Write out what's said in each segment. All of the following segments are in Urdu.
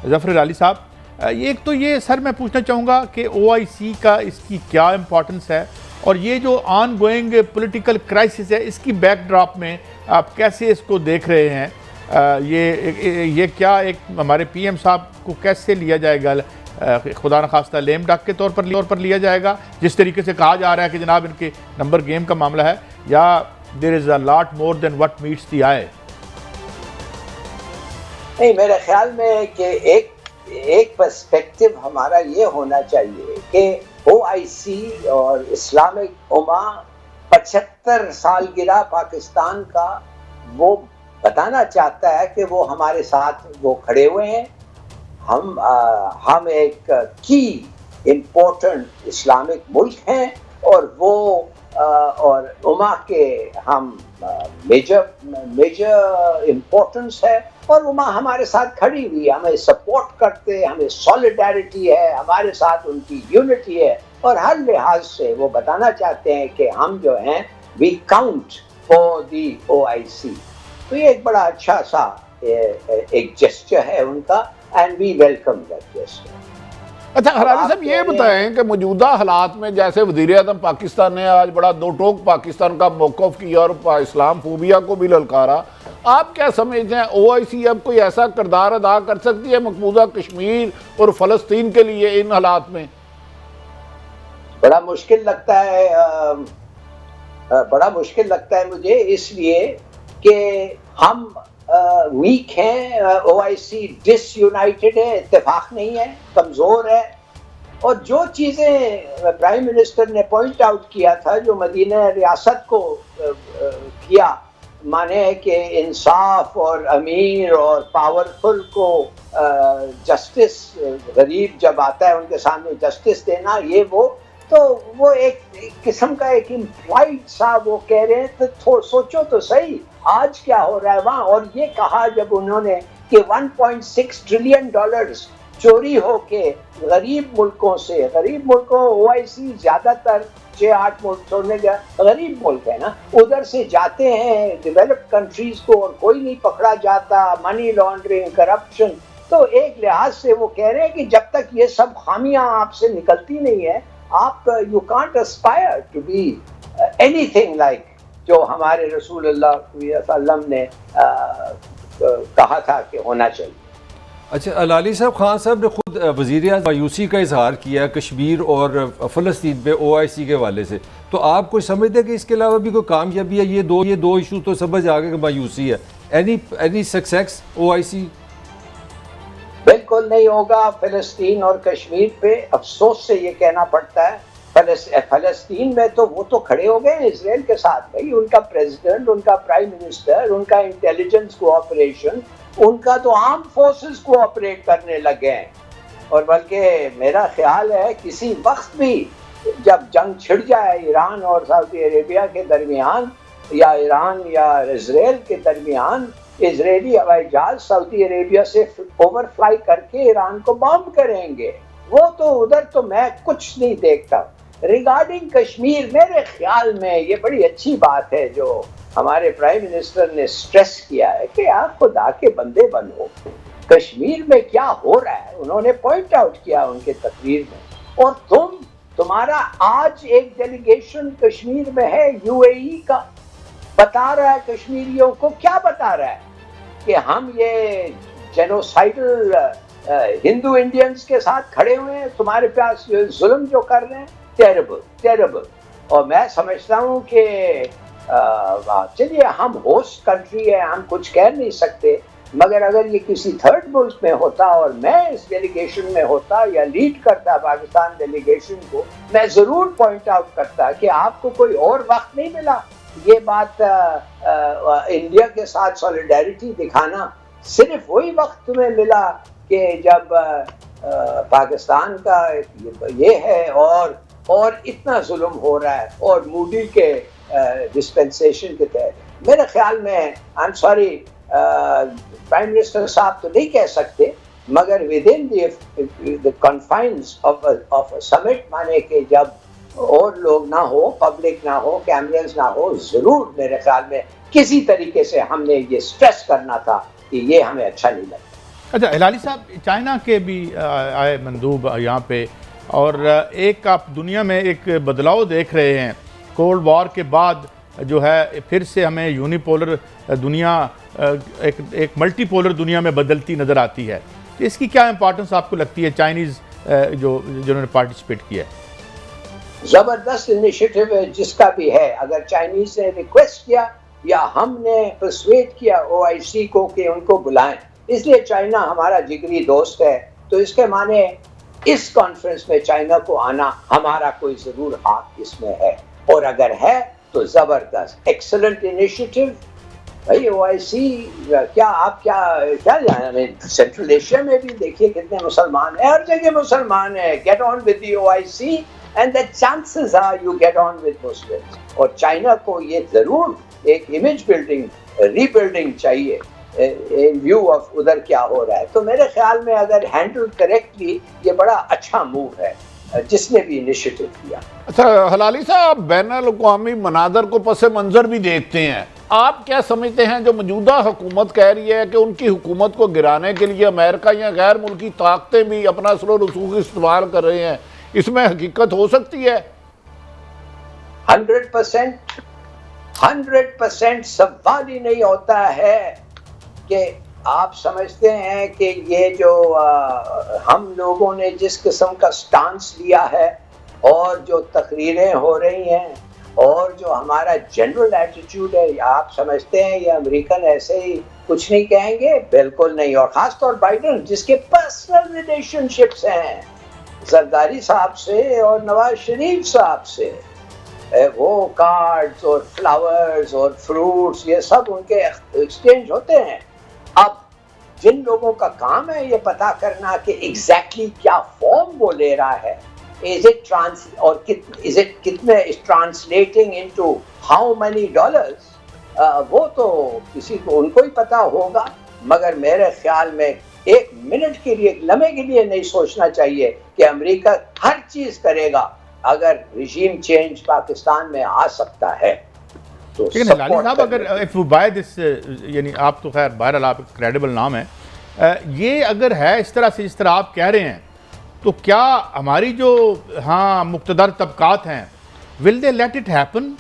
ظفر علی صاحب، ایک تو یہ سر میں پوچھنا چاہوں گا کہ OIC کا اس کی کیا امپورٹنس ہے، اور یہ جو آن گوئنگ پولیٹیکل کرائسس ہے اس کی بیک ڈراپ میں آپ کیسے اس کو دیکھ رہے ہیں؟ یہ کیا ایک ہمارے PM صاحب کو کیسے لیا جائے گا، خدا نخواستہ لیم ڈک کے طور پر لیا جائے گا، جس طریقے سے کہا جا رہا ہے کہ جناب ان کے نمبر گیم کا معاملہ ہے، یا there is a lot more than what meets the eye؟ نہیں، میرے خیال میں کہ ایک پرسپیکٹو ہمارا یہ ہونا چاہیے کہ OIC اور اسلامک امہ 75 سالگرہ پاکستان کا وہ بتانا چاہتا ہے کہ وہ ہمارے ساتھ وہ کھڑے ہوئے ہیں. ہم ایک کی امپورٹنٹ اسلامک ملک ہیں، اور وہ اور امہ کے ہم میجر امپورٹنس ہے، اور امہ ہمارے ساتھ کھڑی ہوئی، ہمیں سپورٹ کرتے، ہمیں سولیڈیرٹی ہے، ہمارے ساتھ ان کی یونٹی ہے، اور ہر لحاظ سے وہ بتانا چاہتے ہیں کہ ہم جو ہیں we count for the OIC. تو یہ ایک بڑا اچھا سا ایک جسچر ہے ان کا، and we welcome that gesture. اچھا حلالی صاحب، یہ بتائیں کہ موجودہ حالات میں جیسے وزیر اعظم پاکستان نے آج بڑا دو ٹوک پاکستان کا موقف کیا اور اسلام فوبیا کو بھی للکارا، آپ کیا سمجھتے ہیں OIC اب کوئی ایسا کردار ادا کر سکتی ہے مقبوضہ کشمیر اور فلسطین کے لیے ان حالات میں؟ بڑا مشکل لگتا ہے مجھے، اس لیے کہ ہم ویک ہیں، OIC ڈس یونائٹڈ ہے، اتفاق نہیں ہے، کمزور ہے. اور جو چیزیں پرائم منسٹر نے پوائنٹ آؤٹ کیا تھا، جو مدینہ ریاست کو کیا، مانے ہے کہ انصاف اور امیر اور پاورفل کو جسٹس، غریب جب آتا ہے ان کے سامنے جسٹس دینا، یہ وہ ایک قسم کا ایک امپلائڈ سا وہ کہہ رہے ہیں. تو سوچو تو صحیح آج کیا ہو رہا ہے وہاں. اور یہ کہا جب انہوں نے کہ $1.6 ٹریلین چوری ہو کے غریب ملکوں OIC زیادہ تر 6-8 ملک چھوڑنے کا غریب ملک ہے نا، ادھر سے جاتے ہیں ڈیولپڈ کنٹریز کو اور کوئی نہیں پکڑا جاتا، منی لانڈرنگ، کرپشن. تو ایک لحاظ سے وہ کہہ رہے ہیں کہ جب تک یہ سب خامیاں آپ سے نکلتی نہیں ہے، آپ you can't aspire to be any thing like جو ہمارے رسول اللہ صلی اللہ علیہ وسلم نے کہا تھا کہ ہونا چاہیے. اچھا حلالی صاحب، خان صاحب نے خود وزیر اعظم مایوسی کا اظہار کیا کشمیر اور فلسطین پہ OIC کے حوالے سے، تو آپ کوئی سمجھتے ہیں کہ اس کے علاوہ بھی کوئی کامیابی ہے؟ یہ دو ایشو تو سمجھ آ گیا کہ مایوسی ہے. Any success OIC؟ بالکل نہیں ہوگا. فلسطین اور کشمیر پہ افسوس سے یہ کہنا پڑتا ہے، فلسطین میں تو وہ تو کھڑے ہو گئے ہیں اسرائیل کے ساتھ. بھائی ان کا پریزیڈنٹ، ان کا پرائم منسٹر، ان کا انٹیلیجنس کوآپریشن، ان کا تو آرم فورسز کوآپریٹ کرنے لگے ہیں. اور بلکہ میرا خیال ہے کسی وقت بھی جب جنگ چھڑ جائے ایران اور سعودی عربیہ کے درمیان، یا ایران یا اسرائیل کے درمیان، اسرائیلی ہوائی جہاز سعودی عربیہ سے اوور فلائی کر کے ایران کو بامب کریں گے. وہ تو ادھر تو میں کچھ نہیں دیکھتا. ریگارڈنگ کشمیر، میرے خیال میں یہ بڑی اچھی بات ہے جو ہمارے پرائم منسٹر نے سٹریس کیا ہے کہ آپ خدا کے بندے بنو، کشمیر میں کیا ہو رہا ہے انہوں نے پوائنٹ آؤٹ کیا ان کے تقریر میں. اور تمہارا آج ایک ڈیلیگیشن کشمیر میں ہے UAE کا، بتا رہا ہے کشمیریوں کو، کیا بتا رہا ہے کہ ہم یہ جینوسائڈل ہندو انڈینز کے ساتھ کھڑے ہوئے ہیں، تمہارے پاس ظلم جو کر رہے ہیں، ٹیربل. اور میں سمجھتا ہوں کہ چلیے ہم ہوسٹ کنٹری ہے، ہم کچھ کہہ نہیں سکتے، مگر اگر یہ کسی تھرڈ ملک میں ہوتا اور میں اس ڈیلیگیشن میں ہوتا یا لیڈ کرتا پاکستان ڈیلیگیشن کو، میں ضرور پوائنٹ آؤٹ کرتا کہ آپ کو کوئی اور وقت نہیں ملا. یہ بات انڈیا کے ساتھ سولیڈیرٹی دکھانا صرف وہی وقت تمہیں ملا کہ جب پاکستان کا یہ ہے اور اتنا ظلم ہو رہا ہے، اور مودی کے ڈسپنسیشن کے تحت. میرے خیال میں I am sorry, prime minister صاحب تو نہیں کہہ سکتے، مگر ود ان دی کنفائنز آف سمٹ، مانے کہ جب اور لوگ نہ ہو، پبلک نہ ہو، کیمرز نہ ہو، ضرور میرے خیال میں کسی طریقے سے ہم نے یہ سٹریس کرنا تھا کہ یہ ہمیں اچھا نہیں لگتا. اچھا ہلالی صاحب، چائنا کے بھی آئے مندوب یہاں پہ، اور ایک آپ دنیا میں ایک بدلاؤ دیکھ رہے ہیں کولڈ وار کے بعد، جو ہے پھر سے ہمیں یونیپولر دنیا ایک ملٹی پولر دنیا میں بدلتی نظر آتی ہے. اس کی کیا امپورٹنس آپ کو لگتی ہے چائنیز جنہوں نے پارٹیسپیٹ کیا ہے؟ زبردست انیشیٹو ہے جس کا بھی ہے. اگر چائنیز نے ریکویسٹ کیا یا ہم نے پرسویٹ کیا OIC کو کہ ان کو بلائیں، اس لیے چائنا ہمارا جگری دوست ہے، تو اس کے معنی اس کانفرنس میں چائنا کو آنا ہمارا کوئی ضرور ہاتھ اس میں ہے، اور اگر ہے تو زبردست ایکسلنٹ انیشیٹو. بھائی OIC کیا آپ کیا جانیں، سینٹرل ایشیا میں بھی دیکھیے کتنے مسلمان ہیں، ہر جگہ مسلمان ہیں. Get on with the OIC and the chances are you get on with Muslims. اور چائنا کو یہ ضرور ایک امیج بلڈنگ ری بلڈنگ چاہیے in view of ادھر کیا ہو رہا ہے. تو میرے خیال میں اگر ہینڈل کریکٹلی یہ بڑا اچھا موو ہے جس نے بھی انیشیٹو کیا. اچھا ہلالی صاحب، بین الاقوامی مناظر کو پس منظر بھی دیکھتے ہیں، آپ کیا سمجھتے ہیں جو موجودہ حکومت کہہ رہی ہے کہ ان کی حکومت کو گرانے کے لیے امریکہ یا غیر ملکی طاقتیں بھی اپنا اثر و رسوخ استعمال کر رہے ہیں، اس میں حقیقت ہو سکتی ہے؟ 100% سوال ہی نہیں ہوتا ہے کہ آپ سمجھتے ہیں کہ یہ جو ہم لوگوں نے جس قسم کا سٹانس لیا ہے اور جو تقریریں ہو رہی ہیں اور جو ہمارا جنرل ایٹیٹیوڈ ہے، آپ سمجھتے ہیں یہ امریکن ایسے ہی کچھ نہیں کہیں گے؟ بالکل نہیں. اور خاص طور بائیڈن جس کے پرسنل ریلیشن شپس ہیں زرداری صاحب سے اور نواز شریف صاحب سے، وہ کارڈز اور فلاورز اور فروٹس یہ سب ان کے ایکسچینج ہوتے ہیں. اب جن لوگوں کا کام ہے یہ پتا کرنا کہ ایگزیکٹلی کیا فارم وہ لے رہا ہے، is it کتنے translating into how many dollars, وہ تو کسی کو ان کو ہی پتا ہوگا. مگر میرے خیال میں ایک منٹ کے لیے، ایک لمحے کے لیے نہیں سوچنا چاہیے کہ امریکہ ہر چیز کرے گا اگر رژیم چینج پاکستان میں آ سکتا ہے تو. لیکن ہلالی صاحب، اگر if we buy this، یعنی آپ تو خیر بہرحال آپ ایک کریڈیبل نام ہے، یہ اگر ہے اس طرح سے جس طرح آپ کہہ رہے ہیں، تو کیا ہماری جو مقتدر طبقات ہیں will they let it happen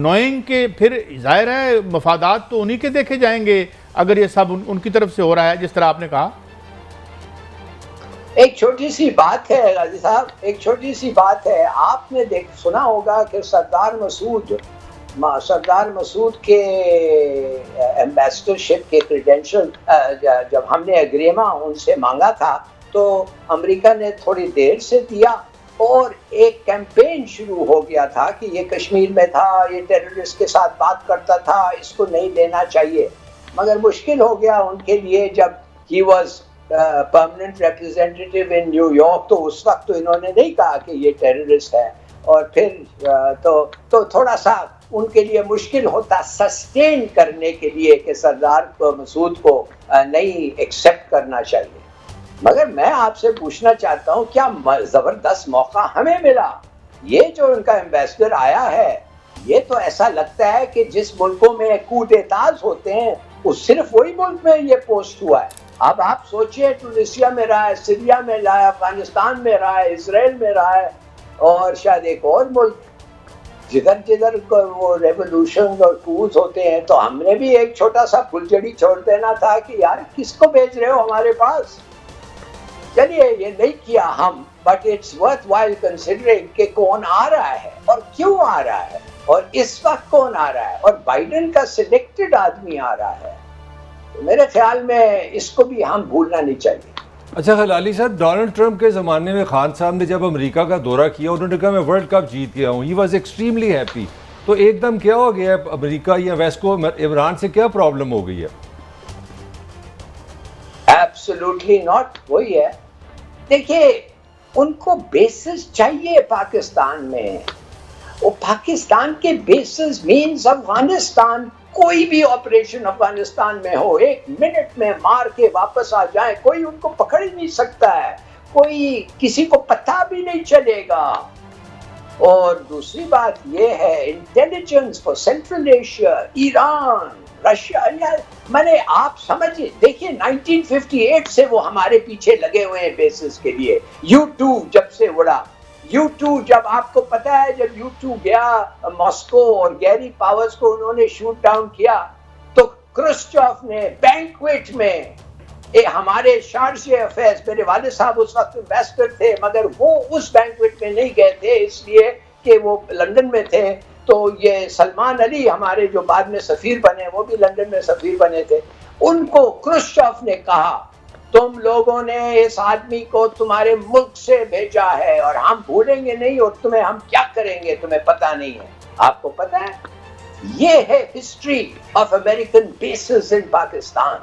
knowing کہ پھر ظاہر ہے مفادات تو انہی کے دیکھے جائیں گے اگر یہ سب ان کی طرف سے ہو رہا ہے جس طرح آپ نے کہا؟ ایک چھوٹی سی بات ہے غازی صاحب، ایک چھوٹی سی بات ہے. آپ نے سنا ہوگا کہ سردار مسعود کے ایمبیسڈرشپ کے کریڈینشل جب ہم نے اگریما ان سے مانگا تھا تو امریکہ نے تھوڑی دیر سے دیا، اور ایک کیمپین شروع ہو گیا تھا کہ یہ کشمیر میں تھا، یہ ٹیررسٹ کے ساتھ بات کرتا تھا، اس کو نہیں لینا چاہیے. مگر مشکل ہو گیا ان کے لیے جب ہی was permanent representative in New York, تو اس وقت تو انہوں نے نہیں کہا کہ یہ ٹیررسٹ ہے، اور پھر تو تھوڑا سا ان کے لیے مشکل ہوتا سسٹین کرنے کے لیے کہ سردار مسعود کو نہیں ایکسیپٹ کرنا چاہیے. مگر میں آپ سے پوچھنا چاہتا ہوں کیا زبردست موقع ہمیں ملا. یہ جو ان کا ایمبیسڈر آیا ہے، یہ تو ایسا لگتا ہے کہ جس ملکوں میں کود اعتاز ہوتے ہیں وہ صرف وہی ملک میں یہ پوسٹ ہوا ہے. اب آپ سوچئے ٹونسیا میں رہا ہے، سیریا میں رہا ہے، افغانستان میں رہا ہے، اسرائیل میں رہا ہے، اور شاید ایک اور ملک. جدھر وہ ریولوشن اور کوز ہوتے ہیں تو ہم نے بھی ایک چھوٹا سا پھلجڑی چھوڑ دینا تھا کہ یار کس کو بھیج رہے ہو ہمارے پاس. چلیے یہ نہیں کیا ہم، but it's worth while considering کہ کون آ رہا ہے اور کیوں آ رہا ہے اور اس وقت کون آ رہا ہے، اور بائیڈن کا سلیکٹڈ آدمی آ رہا ہے. تو میرے خیال میں اس کو بھی ہم بھولنا نہیں چاہیے. اچھا ہلالی صاحب، ڈونلڈ ٹرمپ کے زمانے میں خان صاحب نے جب امریکہ کا دورہ کیا انہوں نے کہا میں ورلڈ کپ جیت گیا ہوں، ہی واز ایکسٹریملی ہیپی. تو ایک دم کیا ہو گیا ہے امریکہ یا ویسٹ کو عمران سے کیا پرابلم ہو گئی ہے؟ Absolutely not. وہی ہے، دیکھیے ان کو بیسز چاہیے پاکستان میں. وہ پاکستان کے بیسز مینز افغانستان. کوئی بھی آپریشن افغانستان میں ہو ایک منٹ میں مار کے واپس آ جائیں، کوئی ان کو پکڑ ہی نہیں سکتا ہے، کوئی کسی کو پتہ بھی نہیں چلے گا. اور دوسری بات یہ ہے intelligence for central Asia, Iran Russia میں نے آپ سمجھے دیکھیے 1958 سے وہ ہمارے پیچھے لگے ہوئے ہیں بیسز کے لیے. U2 جب سے اڑا, U2 جب آپ کو پتا ہے جب U2 گیا ماسکو اور گیری پاورز کو انہوں نے شوٹ ڈاؤن کیا تو کرسچوف نے بینکویٹ میں ہمارے شارجہ افیئرز, میرے والد صاحب اس وقت ایمبیسڈر تھے مگر وہ اس بینکویٹ میں نہیں گئے تھے اس لیے کہ وہ لندن میں تھے. تو یہ سلمان علی ہمارے جو بعد میں سفیر بنے وہ بھی لندن میں سفیر بنے تھے, ان کو کرسچوف نے کہا تم لوگوں نے اس آدمی کو تمہارے ملک سے بھیجا ہے اور ہم بھولیں گے نہیں اور تمہیں ہم کیا کریں گے تمہیں پتہ نہیں ہے. آپ کو پتہ ہے یہ ہے history of American bases in Pakistan.